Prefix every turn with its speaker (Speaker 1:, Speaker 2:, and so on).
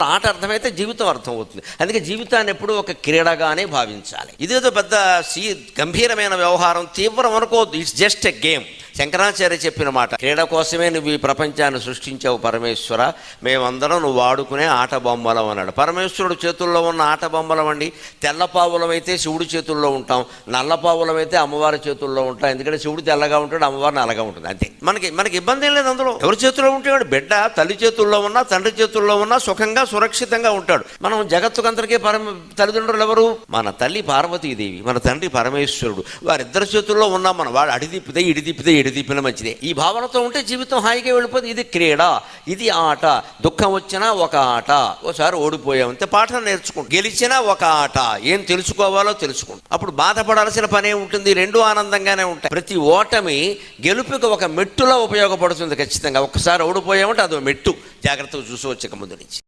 Speaker 1: ఆట అర్థమైతే జీవితం అర్థమవుతుంది. అందుకే జీవితాన్ని ఎప్పుడూ ఒక క్రీడగానే భావించాలి. ఇదేదో పెద్ద గంభీరమైన వ్యవహారం, తీవ్రం అనుకోవద్దు. It's just a game. Shankaracharya చెప్పిన మాట, క్రీడ కోసమే నువ్వు ఈ ప్రపంచాన్ని సృష్టించావు పరమేశ్వర, మేమందరం నువ్వు ఆడుకునే ఆట బొమ్మలం అన్నాడు. పరమేశ్వరుడు చేతుల్లో ఉన్న ఆట బొమ్మలం అండి. తెల్లపావులమైతే శివుడి చేతుల్లో ఉంటాం, నల్లపావులమైతే అమ్మవారి చేతుల్లో ఉంటాం. ఎందుకంటే శివుడు తెల్లగా ఉంటాడు, అమ్మవారు నల్లగా ఉంటుంది. అంతే. మనకి ఇబ్బంది ఏం లేదు అందులో. ఎవరి చేతుల్లో ఉంటాడు? బిడ్డ తల్లి చేతుల్లో ఉన్నా తండ్రి చేతుల్లో ఉన్నా సుఖంగా సురక్షితంగా ఉంటాడు. మనం జగత్తుకంతరికే తల్లిదండ్రులు ఎవరు? మన తల్లి పార్వతీదేవి, మన తండ్రి పరమేశ్వరుడు. వారిద్దరి చేతుల్లో ఉన్నాం మనం. వాడు అడి తిప్పితే ఇడి తిప్పిన మంచిదే. ఈ భావనతో ఉంటే జీవితం హాయిగా వెళ్ళిపోతుంది. ఇది క్రీడ, ఇది ఆట. దుఃఖం వచ్చినా ఒక ఆట. ఓసారి ఓడిపోయామంతే, పాఠం నేర్చుకుంటాం. గెలిచినా ఒక ఆట, ఏం తెలుసుకోవాలో తెలుసుకుంటాం. అప్పుడు బాధపడాల్సిన పనే ఉంటుంది. రెండు ఆనందంగానే ఉంటాయి. ప్రతి ఓటమి గెలుపుకి ఒక మెట్టులా ఉపయోగపడుతుంది ఖచ్చితంగా. ఒక్కసారి ఓడిపోయామంటే అదో మెట్టు. జాగ్రత్తగా చూసుకోవచ్చు ఇక ముందు నుంచి.